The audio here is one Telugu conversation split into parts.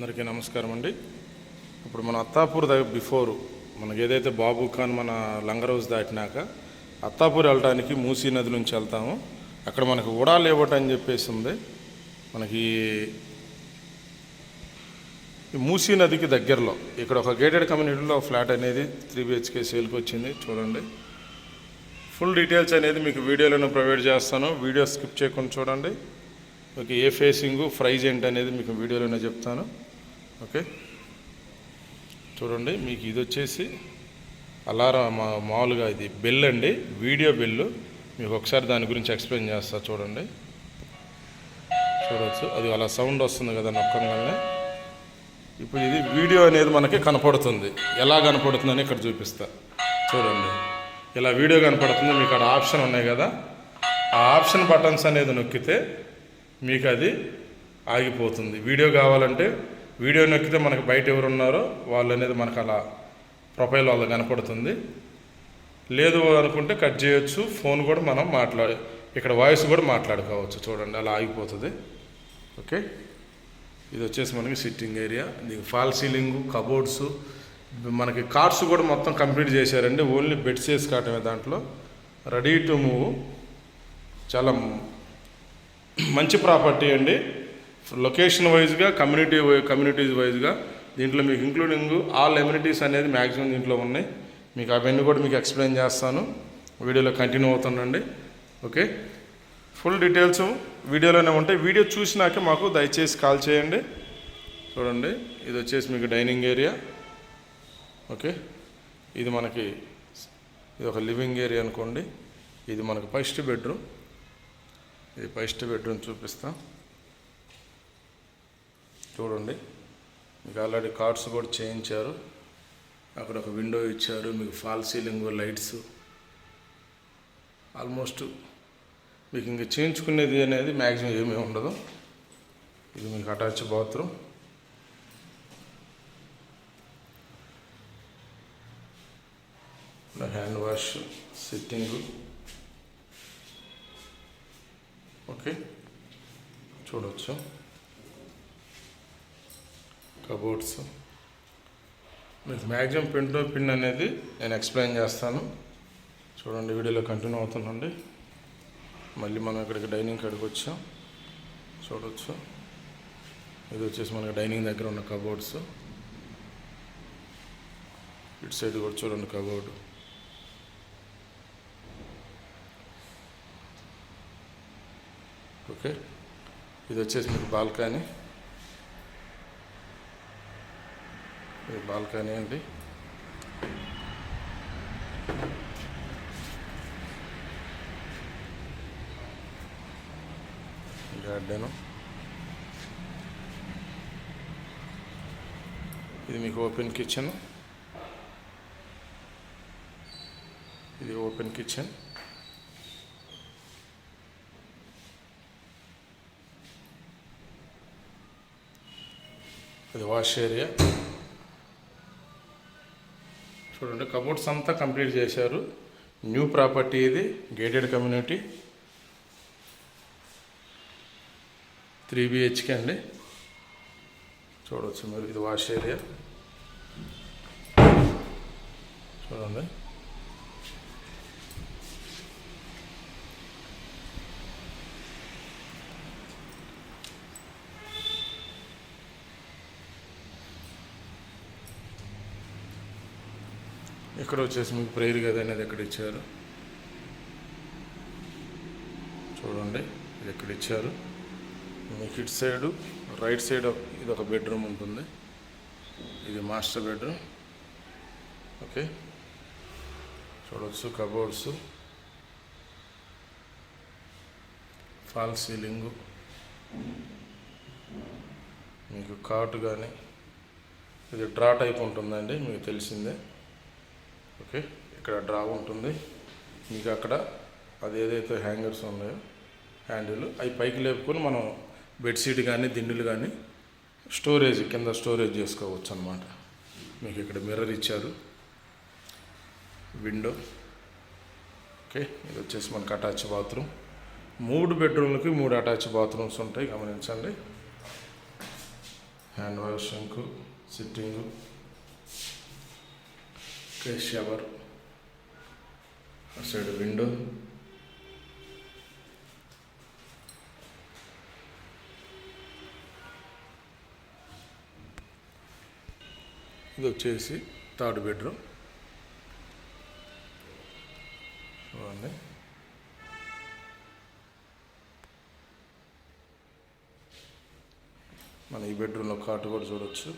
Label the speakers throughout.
Speaker 1: అందరికీ నమస్కారం అండి. ఇప్పుడు మన అత్తాపూర్ దగ్గర బిఫోర్ మనకి ఏదైతే బాబు ఖాన్ మన లంగర్ హౌస్ దాటినాక అత్తాపూర్ వెళ్ళడానికి మూసీ నది నుంచి వెళ్తాము. అక్కడ మనకు ఉడా లేఅవుట్ అని చెప్పేసి ఉంది. మనకి ఈ మూసీ నదికి దగ్గరలో ఇక్కడ ఒక గేటెడ్ కమ్యూనిటీలో ఫ్లాట్ అనేది 3 BHK సేల్కి వచ్చింది. చూడండి, ఫుల్ డీటెయిల్స్ అనేది మీకు వీడియోలో ప్రొవైడ్ చేస్తాను. వీడియో స్కిప్ చేయకుండా చూడండి. ఓకే, ఏ ఫేసింగు ప్రైజ్ ఏంటి అనేది మీకు వీడియోలోనే చెప్తాను. ఓకే, చూడండి. మీకు ఇది వచ్చేసి అలారం మామూలుగా ఇది బెల్ అండి, వీడియో బెల్లు. మీకు ఒకసారి దాని గురించి ఎక్స్ప్లెయిన్ చేస్తా. చూడండి, చూడవచ్చు, అది అలా సౌండ్ వస్తుంది కదా నొక్కంగానే. ఇప్పుడు ఇది వీడియో అనేది మనకి కనపడుతుంది. ఎలా కనపడుతుందని ఇక్కడ చూపిస్తా. చూడండి, ఇలా వీడియో కనపడుతుంది. మీకు అక్కడ ఆప్షన్ ఉన్నాయి కదా, ఆ ఆప్షన్ బటన్స్ అనేది నొక్కితే మీకు అది ఆగిపోతుంది. వీడియో కావాలంటే వీడియో నొక్కితే మనకు బయట ఎవరున్నారో వాళ్ళు అనేది మనకు అలా ప్రొఫైల్ వాళ్ళు కనపడుతుంది. లేదు అనుకుంటే కట్ చేయొచ్చు. ఫోన్ కూడా మనం ఇక్కడ వాయిస్ కూడా మాట్లాడుకోవచ్చు. చూడండి, అలా ఆగిపోతుంది. ఓకే, ఇది వచ్చేసి మనకి సిట్టింగ్ ఏరియా. దీనికి ఫాల్ సీలింగు, కబోర్డ్స్, మనకి కార్డ్స్ కూడా మొత్తం కంప్లీట్ చేశారండి. ఓన్లీ బెడ్స్ వేసి కావటమే దాంట్లో. Ready to move. చాలా మంచి ప్రాపర్టీ అండి. లొకేషన్ వైజ్గా, కమ్యూనిటీస్ వైజ్గా దీంట్లో మీకు ఇంక్లూడింగ్ ఆల్ ఎమ్యూనిటీస్ అనేది మ్యాక్సిమం దీంట్లో ఉన్నాయి. మీకు అవన్నీ కూడా మీకు ఎక్స్ప్లెయిన్ చేస్తాను. వీడియోలో కంటిన్యూ అవుతుండండి. ఓకే, ఫుల్ డీటెయిల్స్ వీడియోలోనే ఉంటాయి. వీడియో చూసినాక మాకు దయచేసి కాల్ చేయండి. చూడండి, ఇది వచ్చేసి మీకు డైనింగ్ ఏరియా. ఓకే, ఇది మనకి ఇది ఒక లివింగ్ ఏరియా అనుకోండి. ఇది మనకు ఫస్ట్ బెడ్రూమ్. ఇది ఫస్ట్ బెడ్రూమ్ చూపిస్తా. చూడండి, మీకు ఆల్రెడీ కార్డ్స్ కూడా చేయించారు. అక్కడ ఒక విండో ఇచ్చారు. మీకు ఫాల్ సీలింగ్, లైట్స్, ఆల్మోస్ట్ మీకు ఇంక చేయించుకునేది అనేది మ్యాక్సిమం ఏమీ ఉండదు. ఇది మీకు attach bathroom. Hand wash, sitting. Okay, చూడవచ్చు, కబోర్డ్స్. మీకు మ్యాక్సిమం పిన్ అనేది నేను ఎక్స్ప్లెయిన్ చేస్తాను. చూడండి, వీడియోలో కంటిన్యూ అవుతుందండి. మళ్ళీ మనం ఇక్కడికి డైనింగ్ కాడికి వచ్చాం. చూడవచ్చు, ఇది వచ్చేసి మనకి డైనింగ్ దగ్గర ఉన్న కబోర్డ్స్. ఇటు సైడ్ కూడా చూడండి కబోర్డు. ఓకే, ఇది వచ్చేసి మీకు బాల్కనీ. ఇది బాల్కనీ అండి. గార్డెను. ఇది మీకు ఓపెన్ కిచెన్. ఇది ఓపెన్ కిచెన్. ఇది వాష్ ఏరియా. చూడండి, కబోర్డ్స్ అంతా కంప్లీట్ చేశారు. New property. ఇది గేటెడ్ కమ్యూనిటీ, 3 BHK అండి. చూడవచ్చు మీరు. ఇది వాష్ ఏరియా. చూడండి, ఇక్కడ వచ్చేసి మీకు ప్రేయర్ గది అనేది ఎక్కడ ఇచ్చారు. చూడండి, ఇది ఎక్కడ ఇచ్చారు. మీకు ఇటు సైడు రైట్ సైడ్ ఇది ఒక బెడ్రూమ్ ఉంటుంది. ఇది మాస్టర్ బెడ్రూమ్. ఓకే, చూడవచ్చు, కబోర్డ్స్, ఫాల్ సీలింగు, మీకు కాట్ కానీ. ఇది డ్రా టైప్ ఉంటుందండి, మీకు తెలిసిందే. ఓకే, ఇక్కడ డ్రా ఉంటుంది. మీకు అక్కడ అది ఏదైతే హ్యాంగర్స్ ఉన్నాయో హ్యాండిల్, అవి పైకి లేపుకొని మనం బెడ్షీట్ కానీ దిండులు కానీ స్టోరేజ్ కింద స్టోరేజ్ చేసుకోవచ్చు అన్నమాట. మీకు ఇక్కడ మిర్రర్ ఇచ్చారు, విండో. ఓకే, ఇది వచ్చేసి మనకు అటాచ్ బాత్రూమ్. 3 బెడ్రూమ్లకి 3 అటాచ్ బాత్రూమ్స్ ఉంటాయి, గమనించండి. Hand wash sink, sitting, shower, side window, ఇది వచ్చేసి థర్డ్ బెడ్రూమ్. చూడండి, మన ఈ బెడ్రూమ్లో కాట్ కూడా చూడవచ్చు.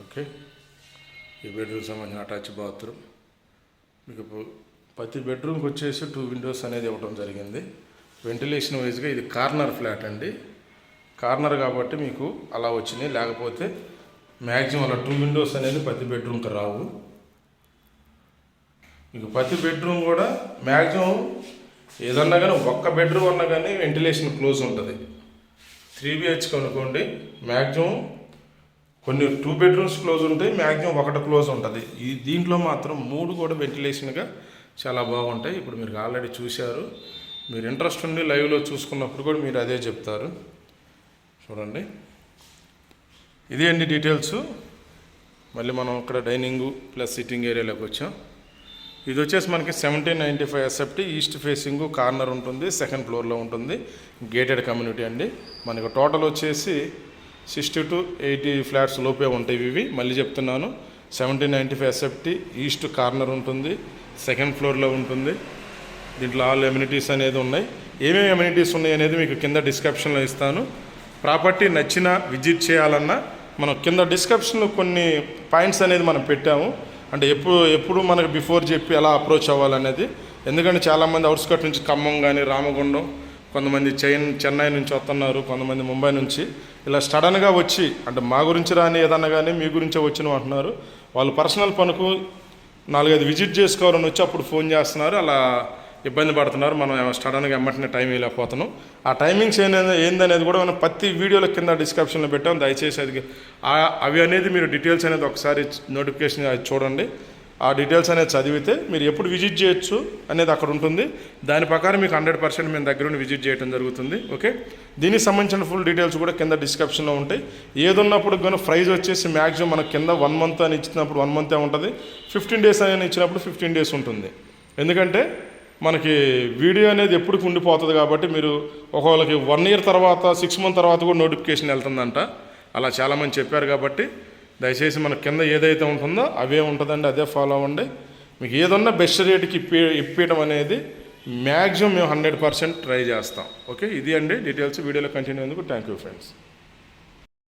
Speaker 1: ఓకే, ఈ బెడ్రూమ్ సంబంధించిన అటాచ్ బాత్రూమ్. మీకు ప్రతి బెడ్రూమ్కి వచ్చేసి 2 విండోస్ అనేది ఇవ్వడం జరిగింది. వెంటిలేషన్ వైజ్గా ఇది కార్నర్ ఫ్లాట్ అండి. కార్నర్ కాబట్టి మీకు అలా వచ్చినాయి, లేకపోతే మ్యాక్సిమం అలా 2 విండోస్ అనేది ప్రతి బెడ్రూమ్కి రావు. మీకు ప్రతి బెడ్రూమ్ కూడా మ్యాక్సిమం ఏదన్నా కానీ ఒక్క బెడ్రూమ్ అన్నా కానీ వెంటిలేషన్ క్లోజ్ ఉంటుంది. 3 BHK అనుకోండి, మ్యాక్సిమం కొన్ని 2 బెడ్రూమ్స్ క్లోజ్ ఉంటాయి, మ్యాక్సిమం ఒకటి క్లోజ్ ఉంటుంది. ఈ దీంట్లో మాత్రం 3 కూడా వెంటిలేషన్గా చాలా బాగుంటాయి. ఇప్పుడు మీరు ఆల్రెడీ చూశారు, మీరు ఇంట్రెస్ట్ ఉండి లైవ్లో చూసుకున్నప్పుడు కూడా మీరు అదే చెప్తారు. చూడండి, ఇది అండి డీటెయిల్స్. మళ్ళీ మనం ఇక్కడ డైనింగు ప్లస్ సిట్టింగ్ ఏరియాలోకి వచ్చాం. ఇది వచ్చేసి మనకి 1795 SFT, ఈస్ట్ ఫేసింగ్, కార్నర్ ఉంటుంది, 2nd ఫ్లోర్లో ఉంటుంది, గేటెడ్ కమ్యూనిటీ అండి. మనకు టోటల్ వచ్చేసి 60 to 80 ఫ్లాట్స్ లోపే ఉంటాయి ఇవి. మళ్ళీ చెప్తున్నాను, 1795 SFT, ఈస్ట్ కార్నర్ ఉంటుంది, 2nd ఫ్లోర్లో ఉంటుంది. దీంట్లో ఆల్ ఎమ్యూనిటీస్ అనేది ఉన్నాయి. ఏమేమి ఎమ్యూనిటీస్ ఉన్నాయి అనేది మీకు కింద డిస్క్రిప్షన్లో ఇస్తాను. ప్రాపర్టీ నచ్చినా విజిట్ చేయాలన్నా మనం కింద డిస్క్రిప్షన్లో కొన్ని పాయింట్స్ అనేది మనం పెట్టాము. అంటే ఎప్పుడు మనకు బిఫోర్ చెప్పి ఎలా అప్రోచ్ అవ్వాలనేది. ఎందుకంటే చాలామంది అవుట్స్కట్ నుంచి ఖమ్మం కానీ, రామగుండం, కొంతమంది చెన్నై నుంచి వస్తున్నారు, కొంతమంది ముంబై నుంచి. ఇలా సడన్గా వచ్చి అంటే మా గురించి రాని ఏదన్నా కానీ మీ గురించే వచ్చిన అంటున్నారు. వాళ్ళు పర్సనల్ పనుకు 4-5 విజిట్ చేసుకోవాలని వచ్చి అప్పుడు ఫోన్ చేస్తున్నారు. అలా ఇబ్బంది పడుతున్నారు. మనం సడన్గా ఎమ్మటినే టైం వెళ్ళిపోతున్నాం. ఆ టైమింగ్స్ ఏందనేది కూడా మనం ప్రతి వీడియోల కింద డిస్క్రిప్షన్లో పెట్టాం. దయచేసి అవి అనేది మీరు డీటెయిల్స్ అనేది ఒకసారి నోటిఫికేషన్ చూడండి. ఆ డీటెయిల్స్ అనేది చదివితే మీరు ఎప్పుడు విజిట్ చేయొచ్చు అనేది అక్కడ ఉంటుంది. దాని ప్రకారం మీకు 100% మేము దగ్గర నుండి విజిట్ చేయడం జరుగుతుంది. ఓకే, దీనికి సంబంధించిన ఫుల్ డీటెయిల్స్ కూడా కింద డిస్క్రిప్షన్లో ఉంటాయి. ఏదున్నప్పుడు కానీ ప్రైజ్ వచ్చేసి మ్యాక్సిమం మనకు కింద 1 month అని ఇచ్చినప్పుడు 1 month ఉంటుంది, 15 days అని ఇచ్చినప్పుడు 15 days ఉంటుంది. ఎందుకంటే మనకి వీడియో అనేది ఎప్పటికి ఉండిపోతుంది కాబట్టి మీరు ఒకవేళకి 1 year తర్వాత 6 months తర్వాత కూడా నోటిఫికేషన్ వెళ్తుందంట. అలా చాలామంది చెప్పారు కాబట్టి దయచేసి మన కింద ఏదైతే ఉంటుందో అవే ఉంటుందండి, అదే ఫాలో అవ్వండి. మీకు ఏదన్నా బెస్ట్ రేట్కి ఇప్పించడం అనేది మ్యాక్సిమం మేము 100% ట్రై చేస్తాం. ఓకే, ఇది అండి డీటెయిల్స్. వీడియోలో కంటిన్యూ అయ్యేందుకు థ్యాంక్ యూ ఫ్రెండ్స్.